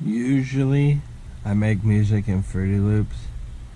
Usually I make music in Fruity Loops,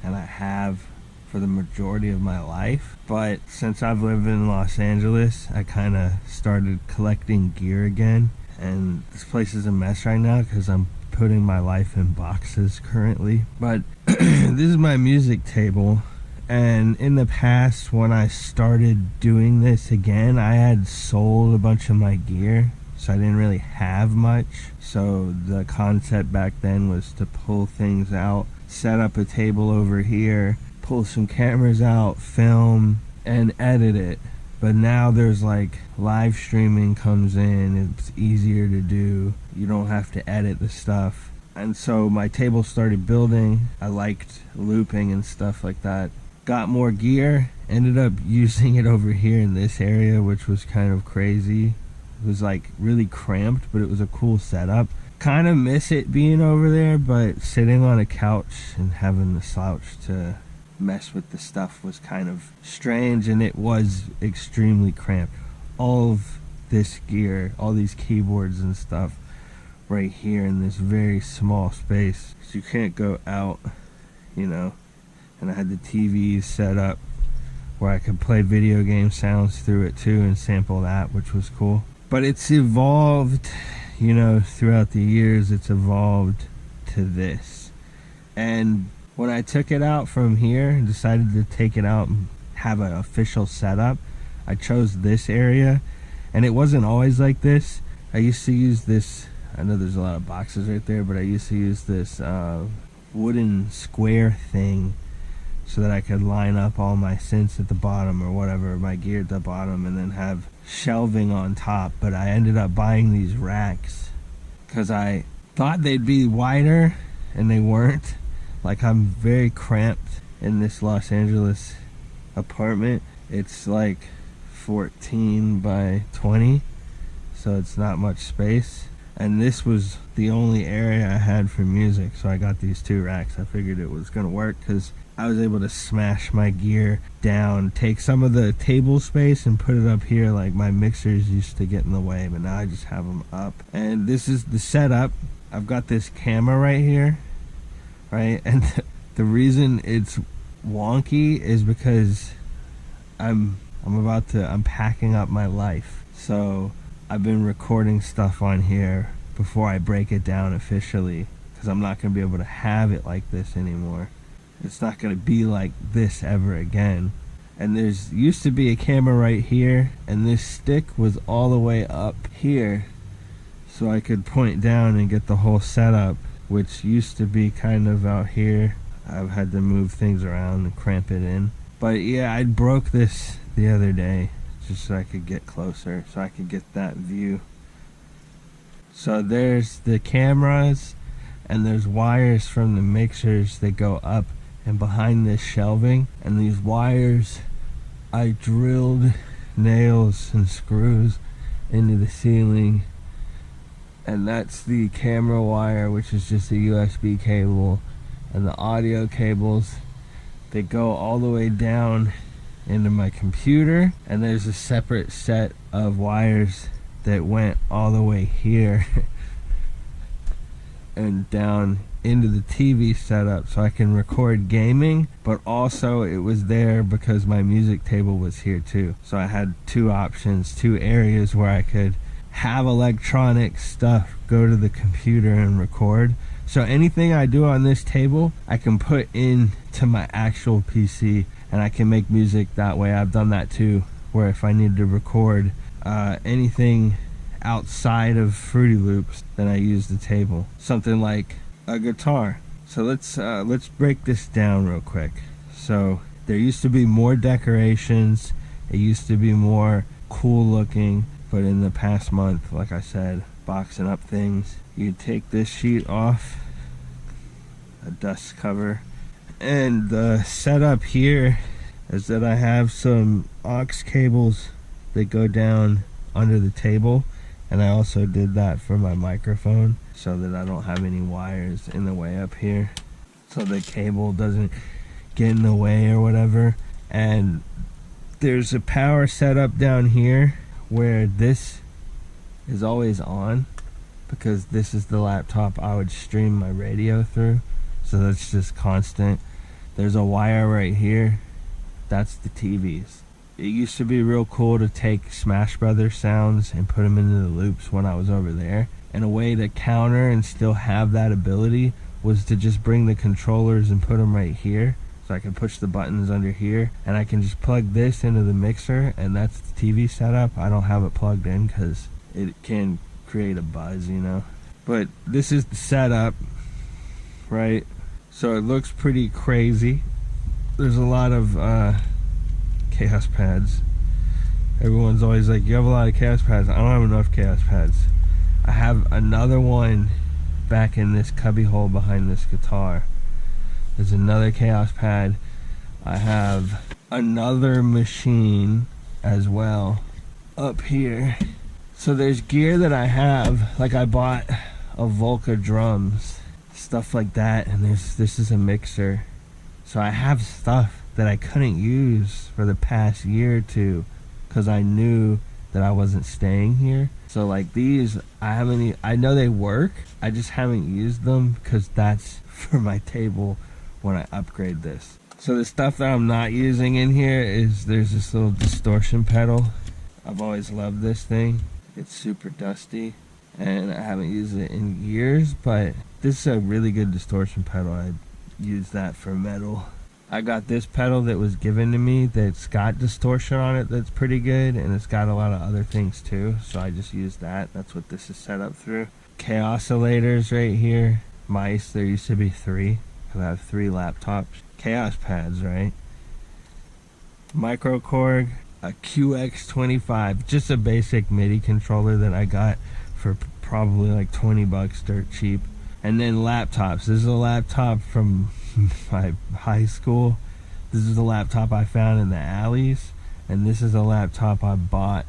and I have for the majority of my life, but since I've lived in Los Angeles, I kind of started collecting gear again, and this place is a mess right now because I'm putting my life in boxes currently. But this is my music table, and in the past when I started doing this again, I had sold a bunch of my gear, so I didn't really have much. So the concept back then was to pull things out, set up a table over here, pull some cameras out, film, and edit it. But now there's like live streaming comes in, it's easier to do, you don't have to edit the stuff. And so my table started building, I liked looping and stuff like that. Got more gear, ended up using it over here in this area, which was kind of crazy. It was like really cramped, but it was a cool setup. Kind of miss it being over there, but sitting on a couch and having the slouch to mess with the stuff was kind of strange, and it was extremely cramped. All of this gear, all these keyboards and stuff right here in this very small space, so you can't go out, you know. And I had the TVs set up where I could play video game sounds through it too and sample that, which was cool. But it's evolved, you know, throughout the years. It's evolved to this. And when I took it out from here and decided to take it out and have an official setup, I chose this area. And it wasn't always like this. I used to use this, I know there's a lot of boxes right there, but I used to use this wooden square thing so that I could line up all my synths at the bottom or whatever, my gear at the bottom, and then have shelving on top. But I ended up buying these racks because I thought they'd be wider, and they weren't. Like, I'm very cramped in this Los Angeles apartment. It's like 14 by 20, so it's not much space. And this was the only area I had for music, so I got these two racks. I figured it was gonna work because I was able to smash my gear down, take some of the table space and put it up here. Like, my mixers used to get in the way, but now I just have them up. And this is the setup. I've got this camera right here, right? And the reason it's wonky is because I'm packing up my life. So I've been recording stuff on here before I break it down officially, because I'm not going to be able to have it like this anymore. It's not going to be like this ever again. And there's used to be a camera right here, and this stick was all the way up here, so I could point down and get the whole setup, which used to be kind of out here. I've had to move things around and cramp it in. But yeah, I broke this the other day just so I could get closer, so I could get that view. So there's the cameras, and there's wires from the mixers that go up and behind this shelving. And these wires, I drilled nails and screws into the ceiling, and that's the camera wire, which is just a USB cable. And the audio cables, they go all the way down into my computer, and there's a separate set of wires that went all the way here and down into the TV setup, so I can record gaming. But also it was there because my music table was here too, so I had two options, two areas where I could have electronic stuff go to the computer and record. So anything I do on this table, I can put into my actual PC, and I can make music that way. I've done that too, where if I need to record anything outside of Fruity Loops, then I use the table. Something like a guitar. So let's break this down real quick. So there used to be more decorations, it used to be more cool looking, but in the past month, like I said, boxing up things. You take this sheet off, a dust cover, and the setup here is that I have some aux cables that go down under the table, and I also did that for my microphone so that I don't have any wires in the way up here, so the cable doesn't get in the way or whatever. And there's a power setup down here where this is always on, because this is the laptop I would stream my radio through, so that's just constant. There's a wire right here, that's the TVs. It used to be real cool to take Smash Brothers sounds and put them into the loops when I was over there, and a way to counter and still have that ability was to just bring the controllers and put them right here, so I can push the buttons under here, and I can just plug this into the mixer, and that's the TV setup. I don't have it plugged in because it can create a buzz, you know. But this is the setup, right? So it looks pretty crazy. There's a lot of Kaoss pads. Everyone's always like, you have a lot of Kaoss pads. I don't have enough Kaoss pads. I have another one back in this cubby hole behind this guitar. There's another Kaoss pad. I have another Maschine as well up here. So there's gear that I have, like I bought a Volca drums, stuff like that, and this is a mixer. So I have stuff that I couldn't use for the past year or two because I knew that I wasn't staying here. So like these, I know they work, I just haven't used them because that's for my table when I upgrade this. So the stuff that I'm not using in here is, there's this little distortion pedal. I've always loved this thing. It's super dusty and I haven't used it in years, but this is a really good distortion pedal. I use that for metal. I got this pedal that was given to me that's got distortion on it that's pretty good, and it's got a lot of other things too, so I just use that. That's what this is set up through. Kaossilators right here. Mice, there used to be 3 because I have 3 laptops. Kaoss pads, right? MicroKorg, a QX25, just a basic MIDI controller that I got for probably like 20 bucks, dirt cheap. And then laptops. This is a laptop from my high school. This is a laptop I found in the alleys, and this is a laptop I bought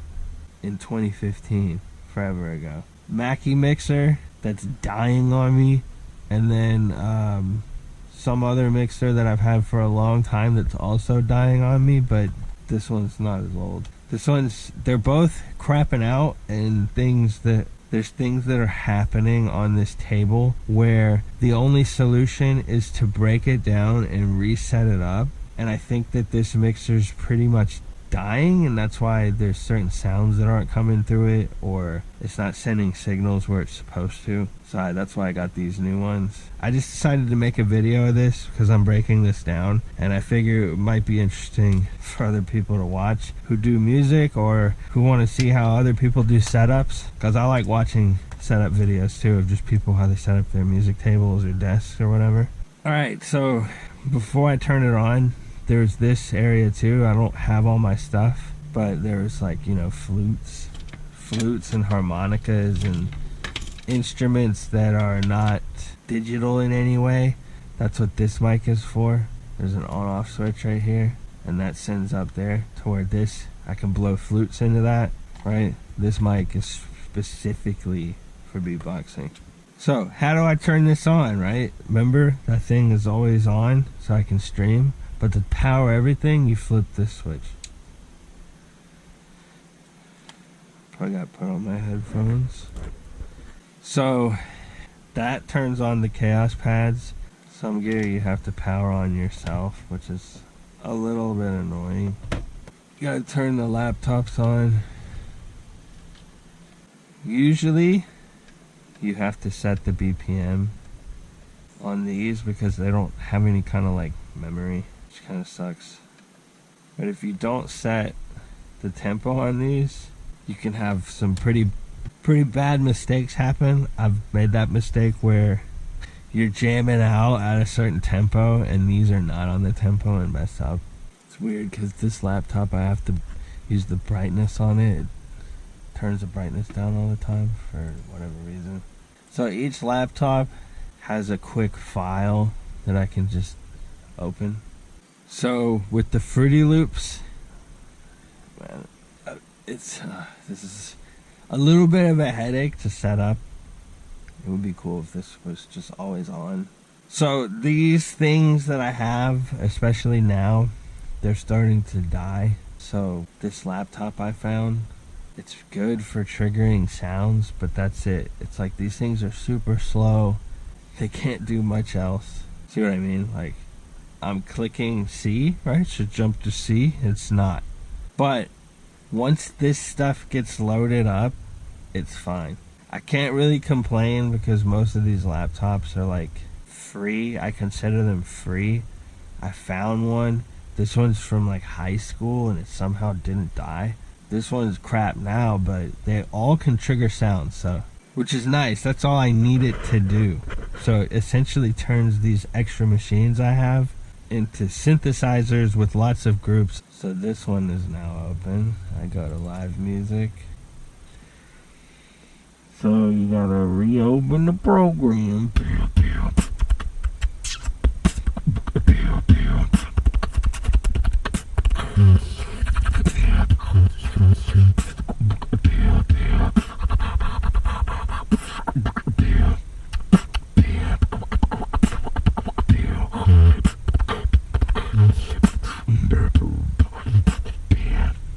in 2015, forever ago. Mackie mixer that's dying on me, and then some other mixer that I've had for a long time that's also dying on me, but this one's not as old. They're both crapping out, and there's things that are happening on this table where the only solution is to break it down and reset it up. And I think that this mixer's pretty much dying, and that's why there's certain sounds that aren't coming through it, or it's not sending signals where it's supposed to. So that's why I got these new ones. I just decided to make a video of this because I'm breaking this down, and I figure it might be interesting for other people to watch who do music or who want to see how other people do setups, because I like watching setup videos too of just people, how they set up their music tables or desks or whatever. Alright, so before I turn it on, there's this area too. I don't have all my stuff, but there's like, you know, flutes and harmonicas and instruments that are not digital in any way. That's what this mic is for. There's an on-off switch right here, and that sends up there to where this, I can blow flutes into that, right? This mic is specifically for beatboxing. So how do I turn this on, right? Remember, that thing is always on so I can stream, but to power everything, you flip this switch. Probably got to put on my headphones. So that turns on the Kaoss pads. Some gear you have to power on yourself, which is a little bit annoying. You gotta turn the laptops on. Usually you have to set the BPM on these because they don't have any kind of like memory, which kind of sucks. But if you don't set the tempo on these, you can have some pretty bad mistakes happen. I've made that mistake where you're jamming out at a certain tempo and these are not on the tempo and mess up. It's weird because this laptop, I have to use the brightness on it. It turns the brightness down all the time for whatever reason. So each laptop has a quick file that I can just open. So with the Fruity Loops, man, this is a little bit of a headache to set up. It would be cool if this was just always on. So these things that I have, especially now, they're starting to die. So this laptop I found It's good for triggering sounds, but that's it. It's like these things are super slow. They can't do much else. See what I mean? Like, I'm clicking C, right? Should jump to C. It's not. But once this stuff gets loaded up, it's fine. I can't really complain because most of these laptops are like free. I consider them free. I found one. This one's from like high school and it somehow didn't die. This one's crap now, but they all can trigger sounds, so, which is nice. That's all I need it to do. So it essentially turns these extra machines I have into synthesizers with lots of groups. So this one is now open. I go to live music. So you gotta reopen the program.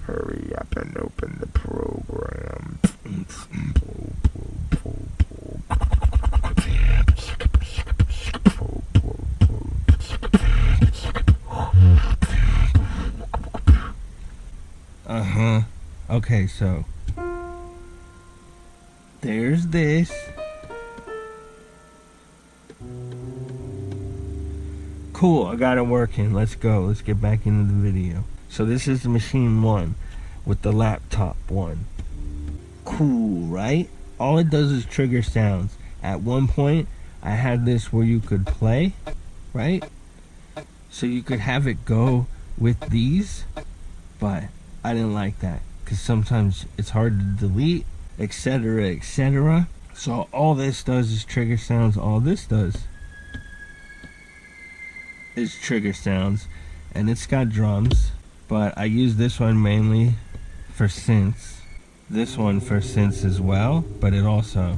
Hurry up and open the program. Okay, so there's this. Cool, I got it working. Let's go. Let's get back into the video. So this is the machine 1 with the laptop 1. Cool, right? All it does is trigger sounds. At one point, I had this where you could play, right? So you could have it go with these, but I didn't like that because sometimes it's hard to delete, etc., etc. So all this does is trigger sounds. All this does is trigger sounds, and it's got drums, but I use this one mainly for synths. This one for synths as well, but it also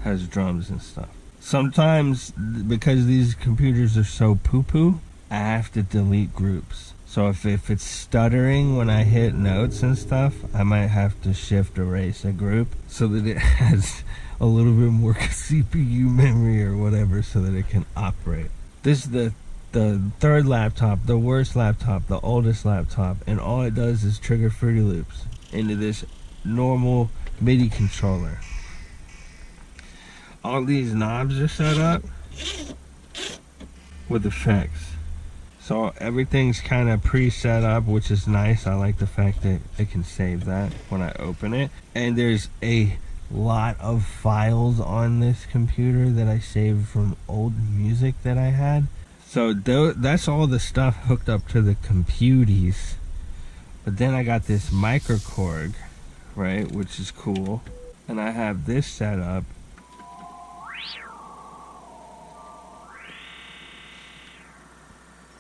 has drums and stuff. Sometimes, because these computers are so poo-poo, I have to delete groups. So if it's stuttering when I hit notes and stuff, I might have to shift erase a group so that it has a little bit more CPU memory or whatever so that it can operate. This is the third laptop, the worst laptop, the oldest laptop, and all it does is trigger Fruity Loops into this normal MIDI controller. All these knobs are set up with effects. So everything's kind of pre-set up, which is nice. I like the fact that it can save that when I open it. And there's a lot of files on this computer that I saved from old music that I had. So that's all the stuff hooked up to the computies. But then I got this MicroKorg, right, which is cool. And I have this set up.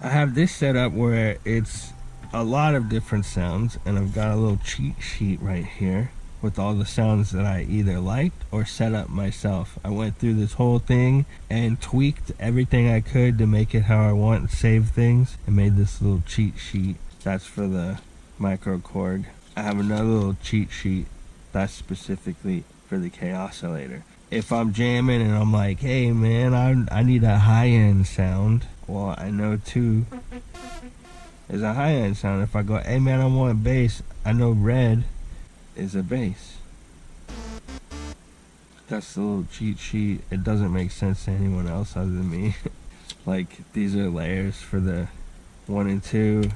I have this set up where it's a lot of different sounds, and I've got a little cheat sheet right here with all the sounds that I either liked or set up myself. I went through this whole thing and tweaked everything I could to make it how I want and save things, and made this little cheat sheet. That's for the MicroKorg. I have another little cheat sheet that's specifically for the Kaossilator. If I'm jamming and I'm like, hey man, I need a high-end sound, well, I know 2 is a high-end sound. If I go, hey man, I want bass, I know red is a bass. That's the little cheat sheet. It doesn't make sense to anyone else other than me. Like, these are layers for the 1 and 2,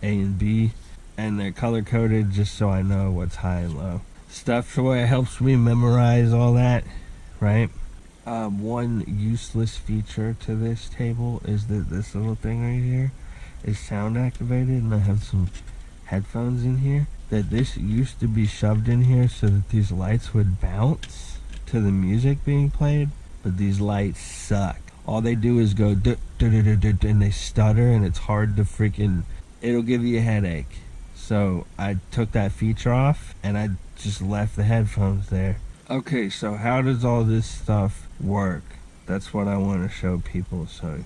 A and B, and they're color-coded just so I know what's high and low. Stuff where it helps me memorize all that, right? One useless feature to this table is that this little thing right here is sound activated, and I have some headphones in here that this used to be shoved in here so that these lights would bounce to the music being played, but these lights suck. All they do is go and they stutter, and it's hard to freaking, it'll give you a headache. So I took that feature off and I just left the headphones there. Okay, so how does all this stuff work? That's what I want to show people. So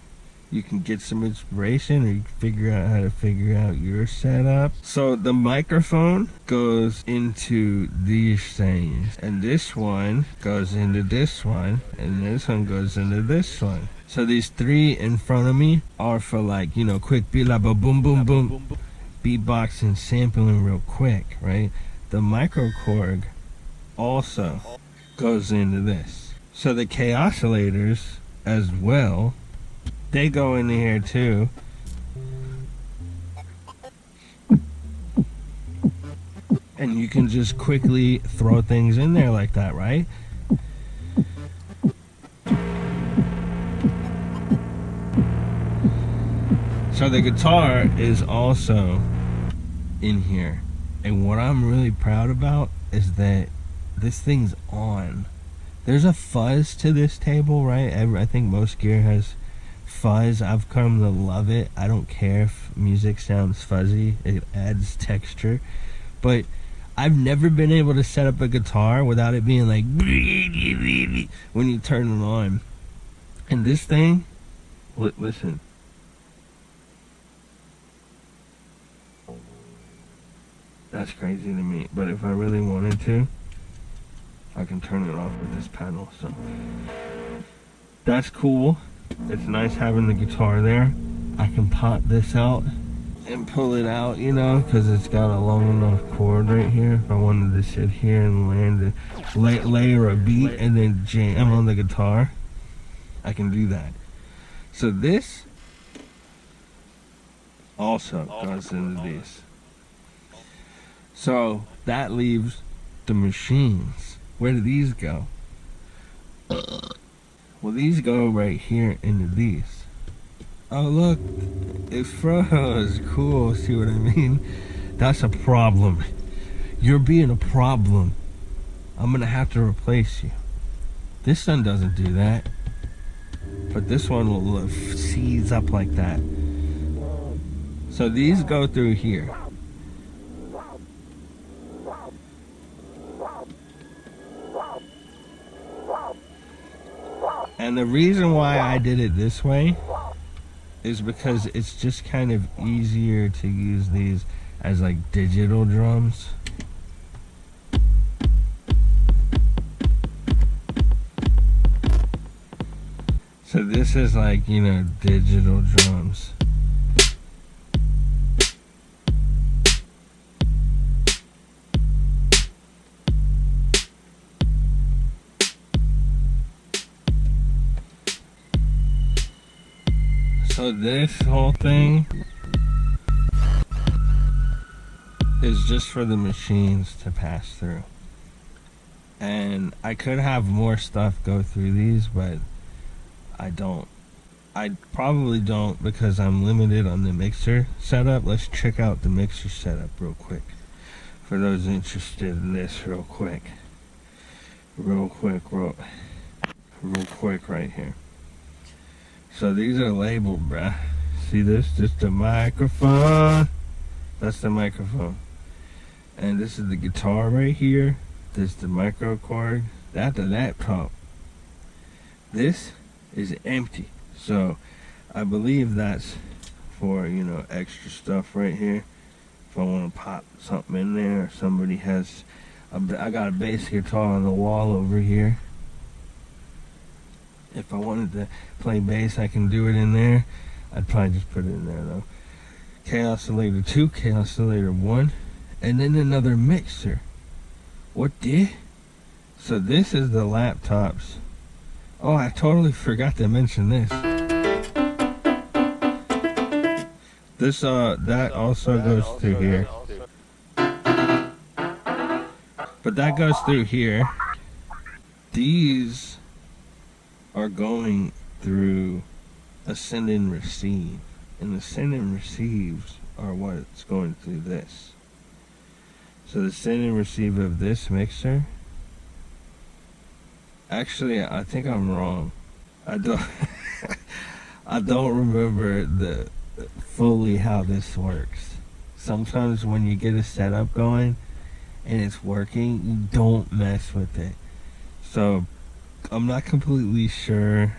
you can get some inspiration, or you can figure out how to figure out your setup. So the microphone goes into these things, and this one goes into this one, and this one goes into this one. So these three in front of me are for, like, you know, quick beat, like a boom boom boom, beatboxing, sampling real quick, right? The MicroKorg also goes into this. So the Kaossilators as well, they go in here too. And you can just quickly throw things in there like that, right? So the guitar is also in here. And what I'm really proud about is that this thing's on. There's a fuzz to this table, right? I think most gear has fuzz. I've come to love it. I don't care if music sounds fuzzy. It adds texture. But I've never been able to set up a guitar without it being like when you turn it on. And this thing, listen. That's crazy to me. But if I really wanted to, I can turn it off with this pedal. So that's cool. It's nice having the guitar there. I can pop this out and pull it out, you know, because it's got a long enough cord right here. If I wanted to sit here and land a layer a beat and then jam on the guitar, I can do that. So this also goes into these. So that leaves the machines. Where do these go? Well, these go right here into these. Oh, look, it froze. Cool, see what I mean? That's a problem. You're being a problem. I'm gonna have to replace you. This one doesn't do that. But this one will seize up like that. So these go through here. And the reason why I did it this way is because it's just kind of easier to use these as like digital drums. So this is like, you know, digital drums. So this whole thing is just for the machines to pass through. And I could have more stuff go through these, but I don't. I probably don't because I'm limited on the mixer setup. Let's check out the mixer setup real quick. For those interested in this real quick right here. So these are labeled, bruh. See this? This is the microphone. That's the microphone. And this is the guitar right here. This is the MicroKorg. That's the laptop. This is empty. So I believe that's for, you know, extra stuff right here. If I want to pop something in there, or somebody has I got a bass guitar on the wall over here. If I wanted to play bass, I can do it in there. I'd probably just put it in there though. Kaossilator 2, Kaossilator 1, and then another mixer. What the? So this is the laptops. Oh, I totally forgot to mention this. This that also goes through here. But that goes through here. These are going through a send and receive, and the send and receives are what's going through this. So the send and receive of this mixer, actually I think I'm wrong. I don't I don't remember the fully how this works. Sometimes when you get a setup going and it's working, you don't mess with it. So I'm not completely sure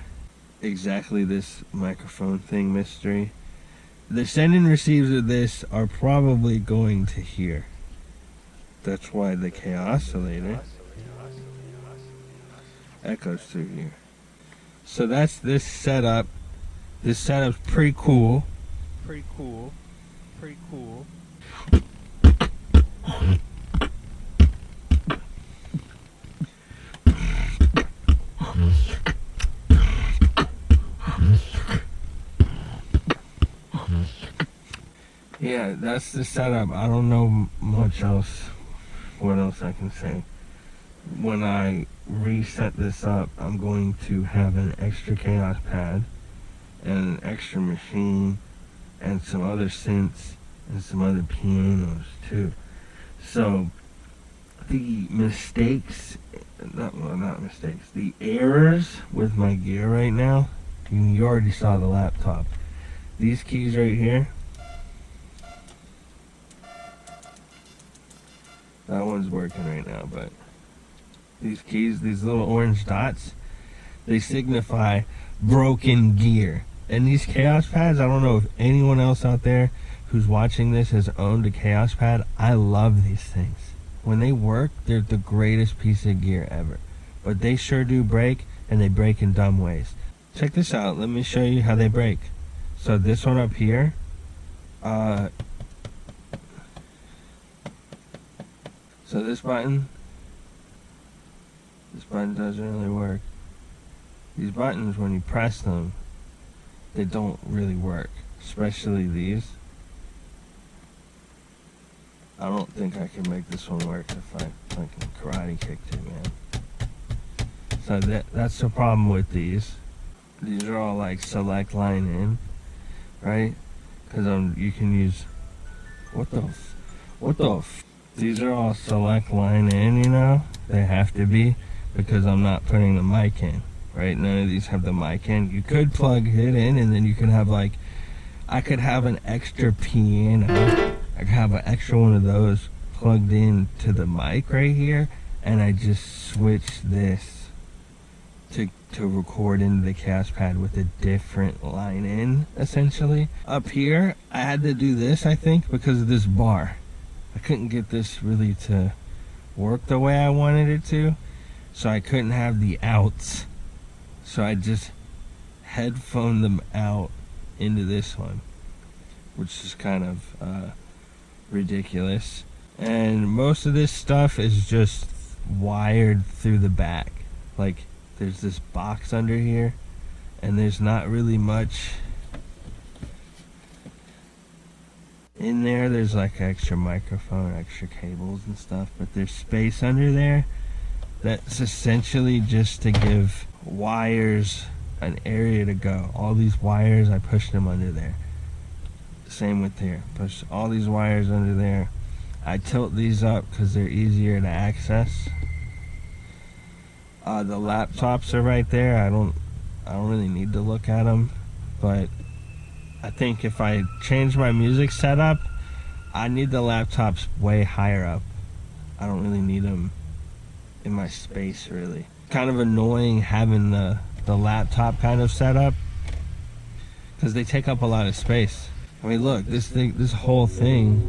exactly this microphone thing mystery. The send and receives of this are probably going to here. That's why the Kaossilator echoes through here. So that's this setup. This setup's pretty cool. Pretty cool. Pretty cool. Yeah, that's the setup. I don't know much else. What else I can say? When I reset this up, I'm going to have an extra Kaoss pad and an extra Maschine and some other synths and some other pianos too. So the mistakes, not mistakes, the errors with my gear right now, you already saw the laptop. These keys right here, that one's working right now, but these keys, these little orange dots, they signify broken gear. And these Kaoss pads, I don't know if anyone else out there who's watching this has owned a Kaoss pad. I love these things. When they work, they're the greatest piece of gear ever. But they sure do break, and they break in dumb ways. Check this out. Let me show you how they break. So this one up here, so this button doesn't really work. These buttons, when you press them, they don't really work, especially these. I don't think I can make this one work if I fucking karate kicked it, man. So that's the problem with these. These are all like select line in, right? Because you can use, these are all select line in, you know? They have to be, because I'm not putting the mic in. Right, none of these have the mic in. You could plug it in, and then you can have like, I could have an extra piano. I could have an extra one of those plugged in to the mic right here, and I just switch this to record into the Kaoss pad with a different line in, essentially. Up here, I had to do this, I think, because of this bar. I couldn't get this really to work the way I wanted it to, so I couldn't have the outs. So I just headphoned them out into this one, which is kind of ridiculous. And most of this stuff is just wired through the back. Like, there's this box under here, and there's not really much in there. There's like extra microphone, extra cables and stuff, but there's space under there that's essentially just to give wires an area to go. All these wires, I pushed them under there. Same with here. Push all these wires under there. I tilt these up because they're easier to access. The laptops are right there. I don't really need to look at them, but I think if I change my music setup, I need the laptops way higher up. I don't really need them in my space, really. Kind of annoying having the laptop kind of setup, because they take up a lot of space. I mean, look, this whole thing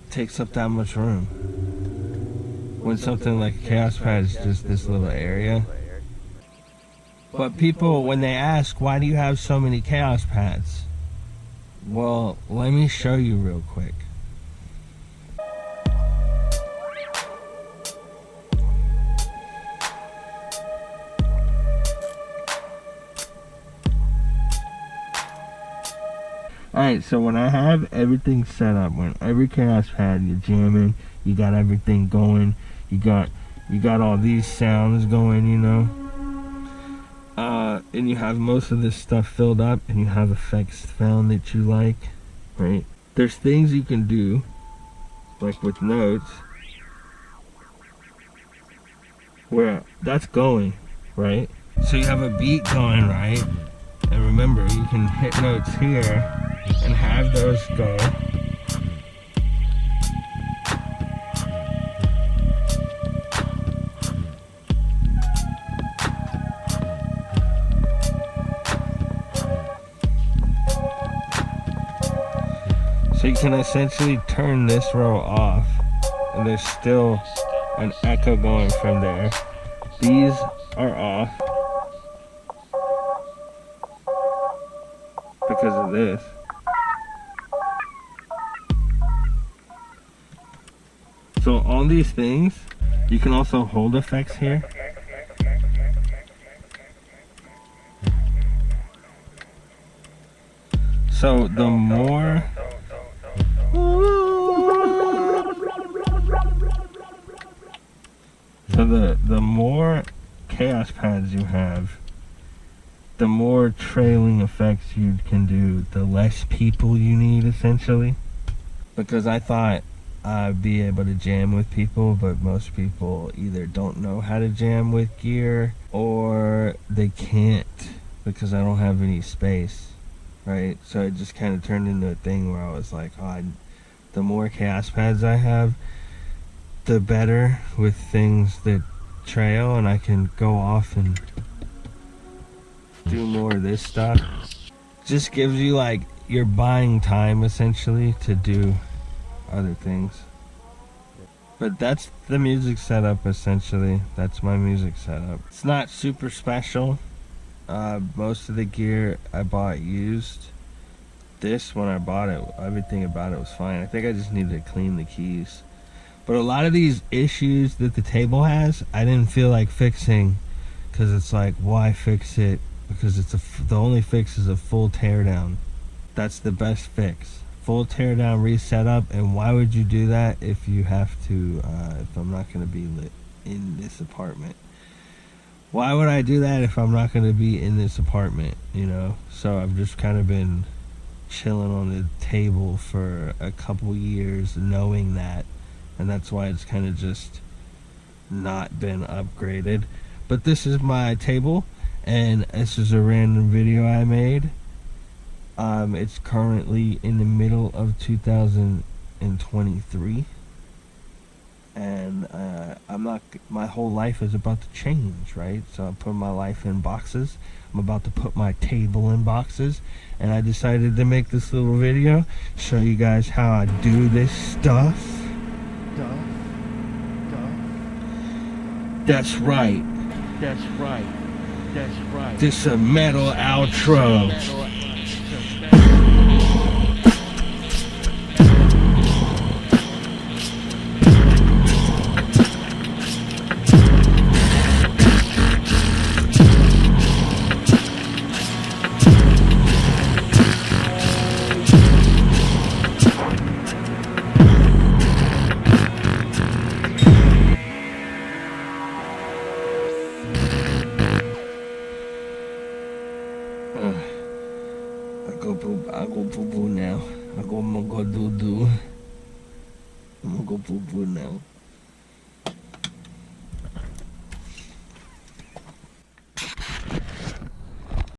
takes up that much room, when something like a Kaoss pad is just this little area. But people, when they ask, why do you have so many Kaoss pads? Well, let me show you real quick. Alright, so when I have everything set up, when every Kaoss pad you're jamming, you got everything going, you got all these sounds going, you know, and you have most of this stuff filled up, and you have effects found that you like, right? There's things you can do, like with notes, where that's going, right? So you have a beat going, right? And remember, you can hit notes here and have those go. you can essentially turn this row off, and there's still an echo going from there. These are off because of this. So all these things, you can also hold effects here. So the more the more Kaoss pads you have, the more trailing effects you can do, the less people you need, essentially. Because I thought I'd be able to jam with people, but most people either don't know how to jam with gear or they can't because I don't have any space, right? So it just kind of turned into a thing where I was like, oh, the more Kaoss pads I have, the better with things that trail, and I can go off and do more of this stuff. Just gives you, like, you're buying time essentially to do other things. But that's the music setup essentially. That's my music setup. It's not super special. Most of the gear I bought used. This, when I bought it, everything about it was fine. I think I just needed to clean the keys. But a lot of these issues that the table has, I didn't feel like fixing, because it's like, why fix it? Because it's the only fix is a full teardown. That's the best fix. Full teardown, reset up. And why would you do that if you have to? If I'm not going to be lit in this apartment? Why would I do that if I'm not going to be in this apartment? You know. So I've just kind of been chilling on the table for a couple years, knowing that. And that's why it's kind of just not been upgraded. But this is my table, and this is a random video I made. It's currently in the middle of 2023, and my whole life is about to change, right? So I'm putting my life in boxes. I'm about to put my table in boxes, and I decided to make this little video, show you guys how I do this stuff. That's right. That's right. That's right. This a metal outro. I go poo poo now. I'm gonna go do. I'm gonna go poo poo now.